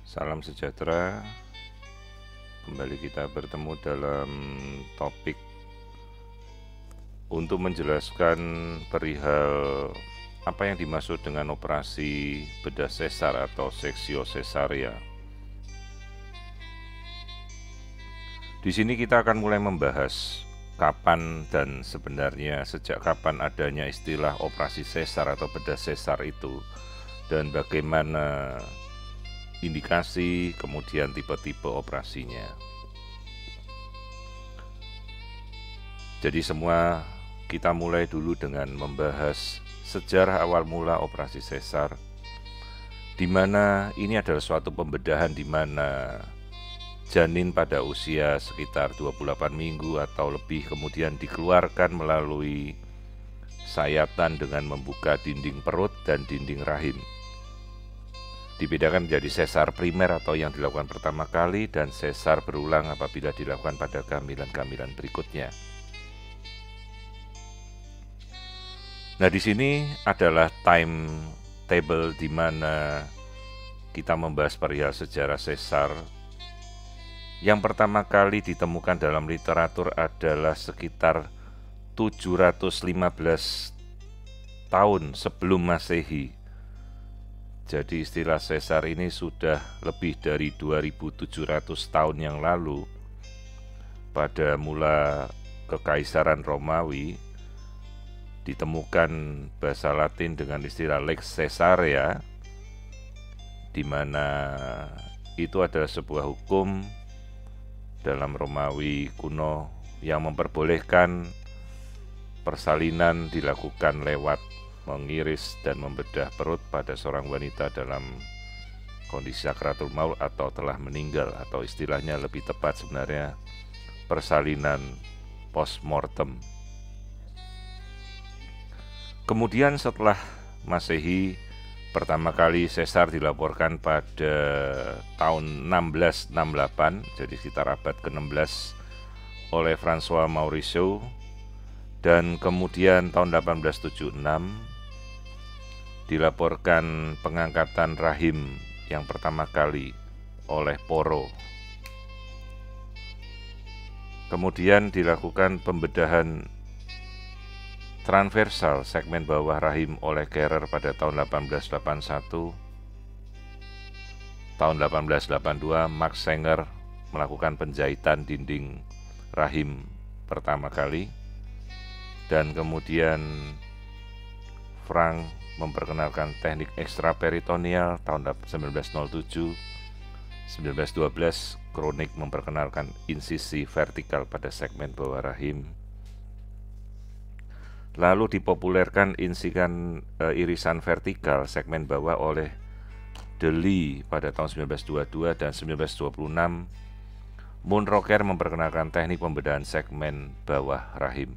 Salam sejahtera. Kembali kita bertemu dalam topik untuk menjelaskan perihal apa yang dimaksud dengan operasi bedah sesar atau seksio sesaria. Di sini kita akan mulai membahas kapan dan sebenarnya sejak kapan adanya istilah operasi sesar atau bedah sesar itu, dan bagaimana indikasi, kemudian tipe-tipe operasinya. Jadi semua kita mulai dulu dengan membahas sejarah awal mula operasi sesar, di mana ini adalah suatu pembedahan di mana janin pada usia sekitar 28 minggu atau lebih kemudian dikeluarkan melalui sayatan dengan membuka dinding perut dan dinding rahim. Dibedakan menjadi sesar primer atau yang dilakukan pertama kali dan sesar berulang apabila dilakukan pada kehamilan-kehamilan berikutnya. Nah, di sini adalah timetable di mana kita membahas perihal sejarah sesar. Yang pertama kali ditemukan dalam literatur adalah sekitar 715 tahun sebelum Masehi. Jadi istilah sesar ini sudah lebih dari 2700 tahun yang lalu. Pada mula Kekaisaran Romawi ditemukan bahasa Latin dengan istilah lex caesarea, di mana itu adalah sebuah hukum dalam Romawi kuno yang memperbolehkan persalinan dilakukan lewat mengiris dan membedah perut pada seorang wanita dalam kondisi sakratul maut atau telah meninggal, atau istilahnya lebih tepat sebenarnya persalinan postmortem. Kemudian setelah Masehi, pertama kali sesar dilaporkan pada tahun 1668, jadi sekitar abad ke-16, oleh François Morisot, dan kemudian tahun 1876 dilaporkan pengangkatan rahim yang pertama kali oleh Poro. Kemudian dilakukan pembedahan transversal segmen bawah rahim oleh Kerrer pada tahun 1881. Tahun 1882 Max Sanger melakukan penjahitan dinding rahim pertama kali, dan kemudian Frank memperkenalkan teknik ekstraperitoneal tahun 1907. 1912 Kronik memperkenalkan insisi vertikal pada segmen bawah rahim. Lalu dipopulerkan irisan vertikal segmen bawah oleh Deli pada tahun 1922, dan 1926 Moonrocker memperkenalkan teknik pembedahan segmen bawah rahim.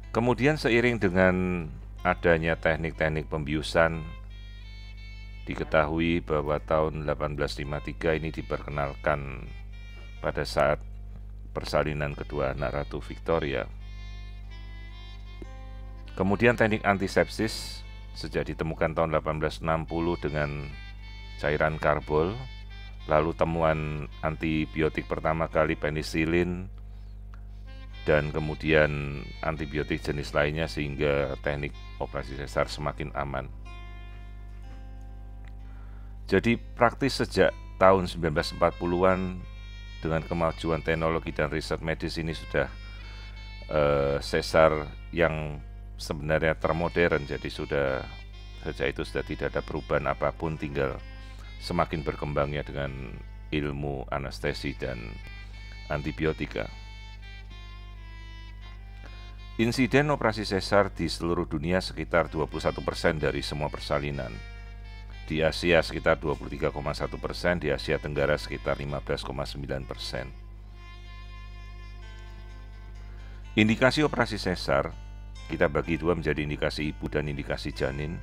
Kemudian seiring dengan adanya teknik-teknik pembiusan, diketahui bahwa tahun 1853 ini diperkenalkan pada saat persalinan kedua anak Ratu Victoria. Kemudian teknik antisepsis sejak ditemukan tahun 1860 dengan cairan karbol, lalu temuan antibiotik pertama kali penisilin, dan kemudian antibiotik jenis lainnya sehingga teknik operasi sesar semakin aman. Jadi praktis sejak tahun 1940-an dengan kemajuan teknologi dan riset medis ini sudah sesar yang sebenarnya termodern, jadi sejak itu sudah tidak ada perubahan apapun, tinggal semakin berkembangnya dengan ilmu anestesi dan antibiotika. Insiden operasi sesar di seluruh dunia sekitar 21% dari semua persalinan. Di Asia sekitar 23,1%, di Asia Tenggara sekitar 15,9%. Indikasi operasi sesar kita bagi dua menjadi indikasi ibu dan indikasi janin.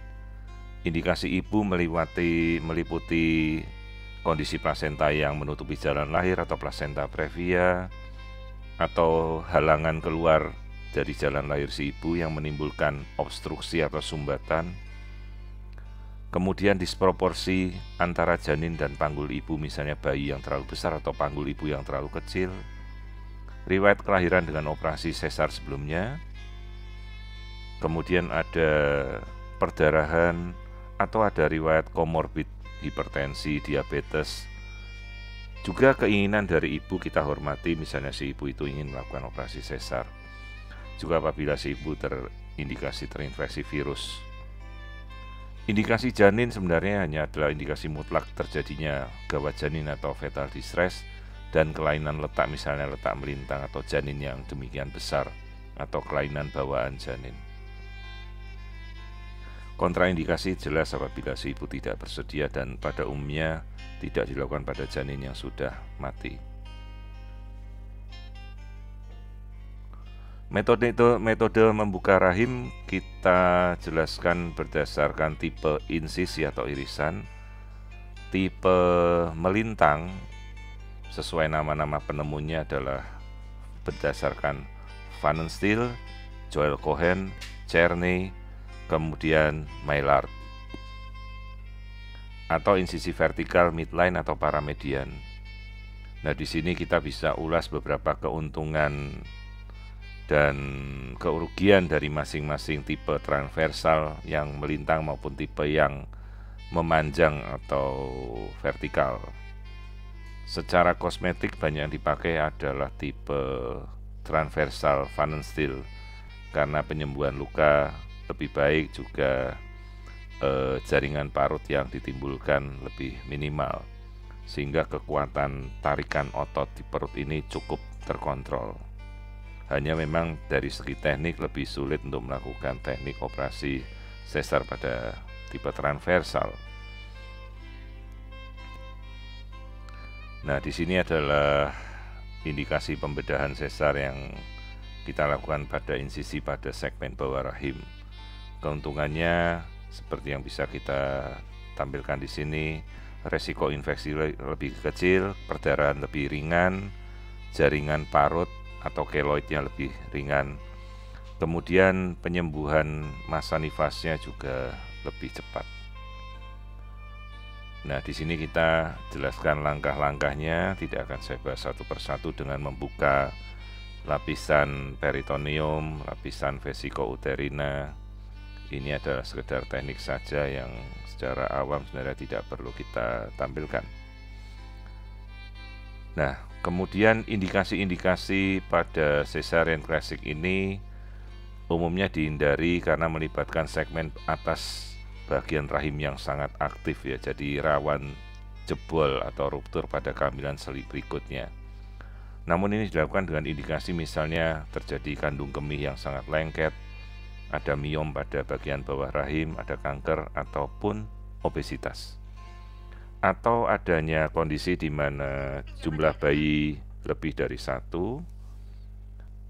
Indikasi ibu meliputi kondisi plasenta yang menutupi jalan lahir atau plasenta previa, atau halangan keluar dari jalan lahir si ibu yang menimbulkan obstruksi atau sumbatan. Kemudian disproporsi antara janin dan panggul ibu, misalnya bayi yang terlalu besar atau panggul ibu yang terlalu kecil. Riwayat kelahiran dengan operasi sesar sebelumnya. Kemudian ada perdarahan atau ada riwayat komorbid hipertensi, diabetes. Juga keinginan dari ibu kita hormati, misalnya si ibu itu ingin melakukan operasi sesar. Juga apabila si ibu terindikasi terinfeksi virus. Indikasi janin sebenarnya hanya adalah indikasi mutlak terjadinya gawat janin atau fetal distress dan kelainan letak, misalnya letak melintang atau janin yang demikian besar atau kelainan bawaan janin. Kontraindikasi jelas apabila si ibu tidak bersedia dan pada umumnya tidak dilakukan pada janin yang sudah mati. Metode membuka rahim kita jelaskan berdasarkan tipe insisi atau irisan. Tipe melintang sesuai nama-nama penemunya adalah berdasarkan Pfannenstiel, Joel Cohen, Czerny, kemudian Maillard. Atau insisi vertikal, midline atau paramedian. Nah, di sini kita bisa ulas beberapa keuntungan dan kerugian dari masing-masing tipe transversal yang melintang maupun tipe yang memanjang atau vertikal. Secara kosmetik banyak yang dipakai adalah tipe transversal Pfannenstiel karena penyembuhan luka lebih baik, juga jaringan parut yang ditimbulkan lebih minimal sehingga kekuatan tarikan otot di perut ini cukup terkontrol. Hanya memang dari segi teknik lebih sulit untuk melakukan teknik operasi sesar pada tipe transversal. Nah, di sini adalah indikasi pembedahan sesar yang kita lakukan pada insisi pada segmen bawah rahim. Keuntungannya seperti yang bisa kita tampilkan di sini, resiko infeksi lebih kecil, perdarahan lebih ringan, jaringan parut atau keloidnya lebih ringan. Kemudian penyembuhan masa nifasnya juga lebih cepat. Nah, di sini kita jelaskan langkah-langkahnya, tidak akan saya bahas satu persatu dengan membuka lapisan peritoneum, lapisan vesiko-uterina. Ini adalah sekedar teknik saja yang secara awam sebenarnya tidak perlu kita tampilkan. Nah, kemudian indikasi-indikasi pada cesarean klasik ini umumnya dihindari karena melibatkan segmen atas bagian rahim yang sangat aktif ya, jadi rawan jebol atau ruptur pada kehamilan berikutnya. Namun ini dilakukan dengan indikasi misalnya terjadi kandung kemih yang sangat lengket, ada miom pada bagian bawah rahim, ada kanker ataupun obesitas. Atau adanya kondisi di mana jumlah bayi lebih dari satu,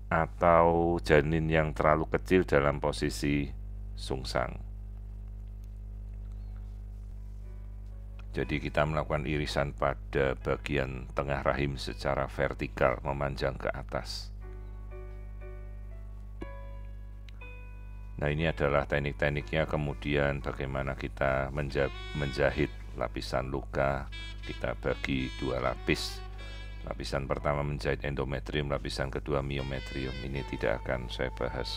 atau janin yang terlalu kecil dalam posisi sungsang. Jadi kita melakukan irisan pada bagian tengah rahim secara vertikal, memanjang ke atas. Nah, ini adalah teknik-tekniknya, kemudian bagaimana kita menjahit lapisan luka. Kita bagi dua lapis. Lapisan pertama menjahit endometrium, lapisan kedua miometrium. Ini tidak akan saya bahas.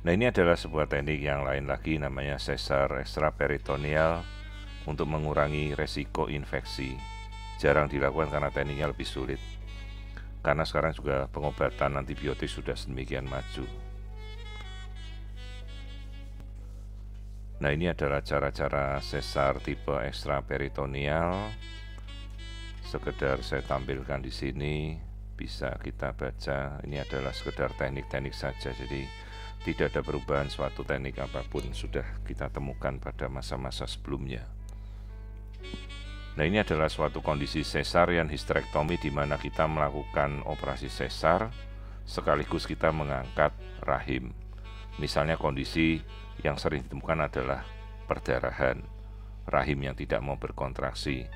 Nah, ini adalah sebuah teknik yang lain lagi, namanya sesar ekstraperitoneal untuk mengurangi resiko infeksi. Jarang dilakukan karena tekniknya lebih sulit. Karena sekarang juga pengobatan antibiotik sudah sedemikian maju. Nah, ini adalah cara-cara sesar tipe ekstraperitoneal. Sekedar saya tampilkan di sini, bisa kita baca. Ini adalah sekedar teknik-teknik saja, jadi tidak ada perubahan suatu teknik apapun sudah kita temukan pada masa-masa sebelumnya. Nah, ini adalah suatu kondisi sesarian histerektomi di mana kita melakukan operasi sesar sekaligus kita mengangkat rahim. Misalnya kondisi yang sering ditemukan adalah perdarahan, rahim yang tidak mau berkontraksi,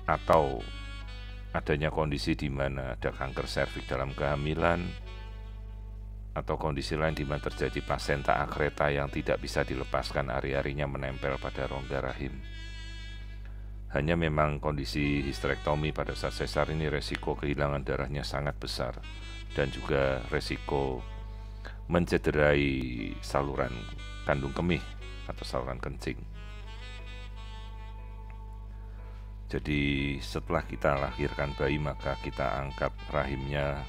atau adanya kondisi di mana ada kanker serviks dalam kehamilan, atau kondisi lain di mana terjadi plasenta akreta yang tidak bisa dilepaskan ari-arinya menempel pada rongga rahim. Hanya memang kondisi histerektomi pada saat sesar ini resiko kehilangan darahnya sangat besar dan juga resiko mencederai saluran kandung kemih atau saluran kencing. Jadi setelah kita lahirkan bayi, maka kita angkat rahimnya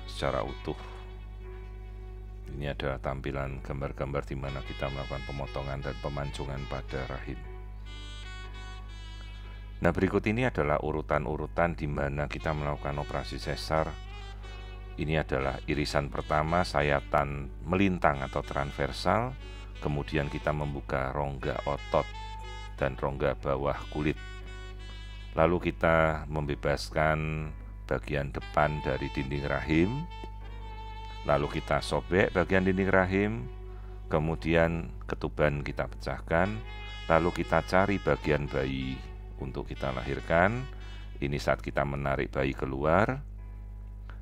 secara utuh. Ini adalah tampilan gambar-gambar di mana kita melakukan pemotongan dan pemancongan pada rahim. Nah, berikut ini adalah urutan-urutan di mana kita melakukan operasi sesar. Ini adalah irisan pertama, sayatan melintang atau transversal. Kemudian kita membuka rongga otot dan rongga bawah kulit. Lalu kita membebaskan bagian depan dari dinding rahim. Lalu kita sobek bagian dinding rahim, kemudian ketuban kita pecahkan, lalu kita cari bagian bayi untuk kita lahirkan. Ini saat kita menarik bayi keluar.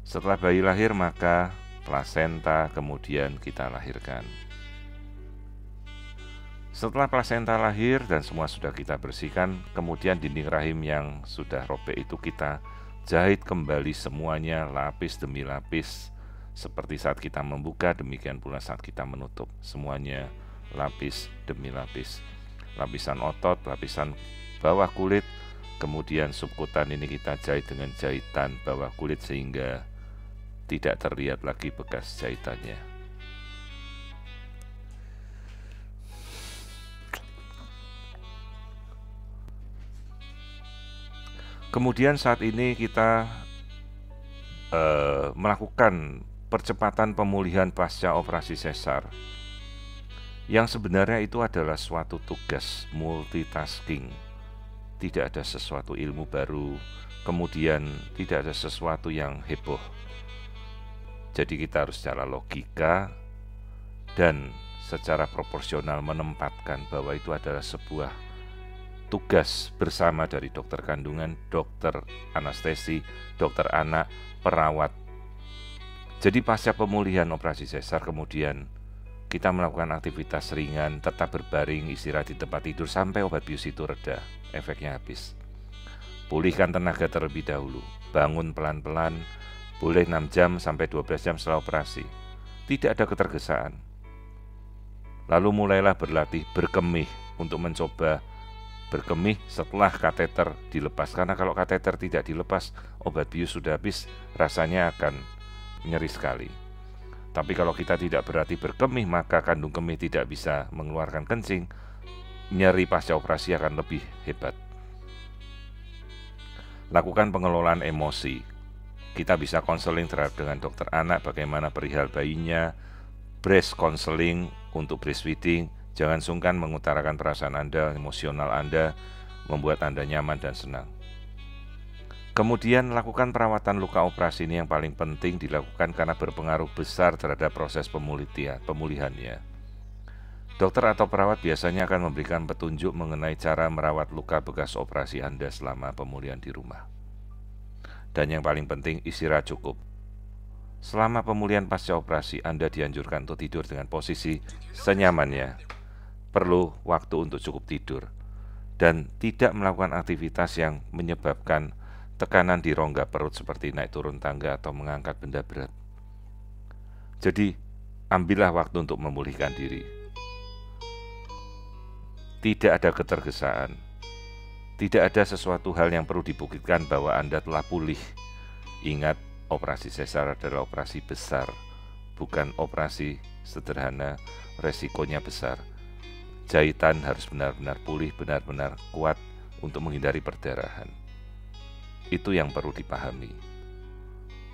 Setelah bayi lahir, maka plasenta kemudian kita lahirkan. Setelah plasenta lahir dan semua sudah kita bersihkan, kemudian dinding rahim yang sudah robek itu kita jahit kembali semuanya lapis demi lapis. Seperti saat kita membuka, demikian pula saat kita menutup. Semuanya lapis demi lapis. Lapisan otot, lapisan bawah kulit, kemudian subkutan ini kita jahit dengan jahitan bawah kulit sehingga tidak terlihat lagi bekas jahitannya. Kemudian saat ini kita melakukan percepatan pemulihan pasca operasi sesar, yang sebenarnya itu adalah suatu tugas multitasking. Tidak ada sesuatu ilmu baru, kemudian tidak ada sesuatu yang heboh. Jadi kita harus secara logika dan secara proporsional menempatkan bahwa itu adalah sebuah tugas bersama dari dokter kandungan, dokter anestesi, dokter anak, perawat. Jadi pasca pemulihan operasi sesar kemudian kita melakukan aktivitas ringan, tetap berbaring, istirahat di tempat tidur sampai obat bius itu reda, efeknya habis. Pulihkan tenaga terlebih dahulu, bangun pelan-pelan, boleh 6 jam sampai 12 jam setelah operasi. Tidak ada ketergesaan. Lalu mulailah berlatih berkemih untuk mencoba berkemih setelah kateter dilepas. Karena kalau kateter tidak dilepas, obat bius sudah habis, rasanya akan nyeri sekali. Tapi kalau kita tidak berlatih berkemih, maka kandung kemih tidak bisa mengeluarkan kencing. Nyeri pasca operasi akan lebih hebat. Lakukan pengelolaan emosi. Kita bisa konseling terhadap dengan dokter anak bagaimana perihal bayinya, breast counseling untuk breastfeeding. Jangan sungkan mengutarakan perasaan Anda, emosional Anda, membuat Anda nyaman dan senang. Kemudian lakukan perawatan luka operasi. Ini yang paling penting dilakukan karena berpengaruh besar terhadap proses pemulihannya. Dokter atau perawat biasanya akan memberikan petunjuk mengenai cara merawat luka bekas operasi Anda selama pemulihan di rumah. Dan yang paling penting, istirahat cukup. Selama pemulihan pasca operasi, Anda dianjurkan untuk tidur dengan posisi senyamannya. Perlu waktu untuk cukup tidur dan tidak melakukan aktivitas yang menyebabkan tekanan di rongga perut seperti naik turun tangga atau mengangkat benda berat. Jadi, ambillah waktu untuk memulihkan diri. Tidak ada ketergesaan. Tidak ada sesuatu hal yang perlu dibuktikan bahwa Anda telah pulih. Ingat, operasi sesar adalah operasi besar, bukan operasi sederhana, resikonya besar. Jahitan harus benar-benar pulih, benar-benar kuat untuk menghindari perdarahan. Itu yang perlu dipahami.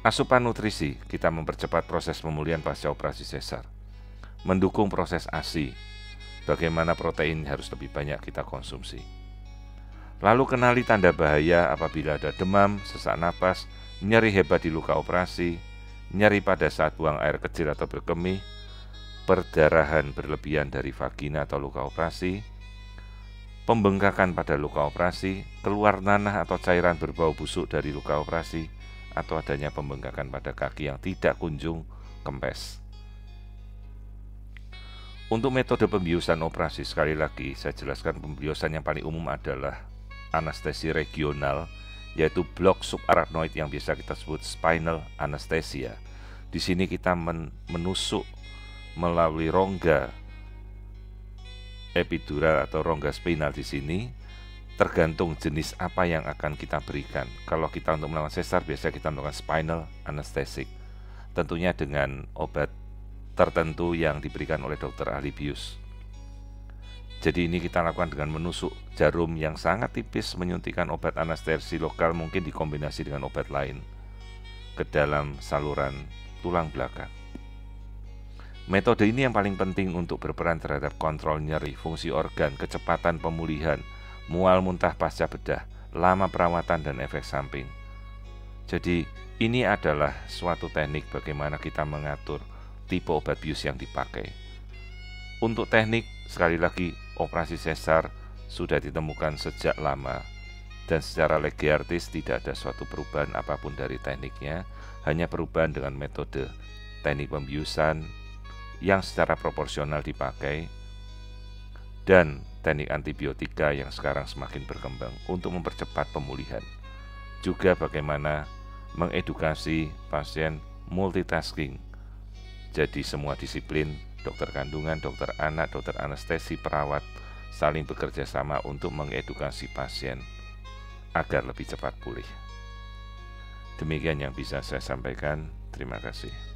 Asupan nutrisi, kita mempercepat proses pemulihan pasca operasi sesar. Mendukung proses ASI, bagaimana protein harus lebih banyak kita konsumsi. Lalu kenali tanda bahaya apabila ada demam, sesak napas, nyeri hebat di luka operasi, nyeri pada saat buang air kecil atau berkemih, perdarahan berlebihan dari vagina atau luka operasi, pembengkakan pada luka operasi, keluar nanah atau cairan berbau busuk dari luka operasi, atau adanya pembengkakan pada kaki yang tidak kunjung kempes. Untuk metode pembiusan operasi, sekali lagi saya jelaskan, pembiusan yang paling umum adalah anestesi regional, yaitu blok subarachnoid yang biasa kita sebut spinal anesthesia. Di sini kita menusuk melalui rongga epidural atau rongga spinal di sini, tergantung jenis apa yang akan kita berikan. Kalau kita untuk melakukan sesar, biasanya kita melakukan spinal anesthetic, tentunya dengan obat tertentu yang diberikan oleh dokter ahli bius. Jadi ini kita lakukan dengan menusuk jarum yang sangat tipis, menyuntikkan obat anestesi lokal, mungkin dikombinasi dengan obat lain ke dalam saluran tulang belakang. Metode ini yang paling penting untuk berperan terhadap kontrol nyeri, fungsi organ, kecepatan pemulihan, mual muntah pasca bedah, lama perawatan, dan efek samping. Jadi ini adalah suatu teknik bagaimana kita mengatur tipe obat bius yang dipakai. Untuk teknik, sekali lagi, operasi sesar sudah ditemukan sejak lama, dan secara legiartis tidak ada suatu perubahan apapun dari tekniknya, hanya perubahan dengan metode teknik pembiusan yang secara proporsional dipakai, dan teknik antibiotika yang sekarang semakin berkembang untuk mempercepat pemulihan. Juga bagaimana mengedukasi pasien multitasking. Jadi semua disiplin, dokter kandungan, dokter anak, dokter anestesi, perawat, saling bekerja sama untuk mengedukasi pasien agar lebih cepat pulih. Demikian yang bisa saya sampaikan. Terima kasih.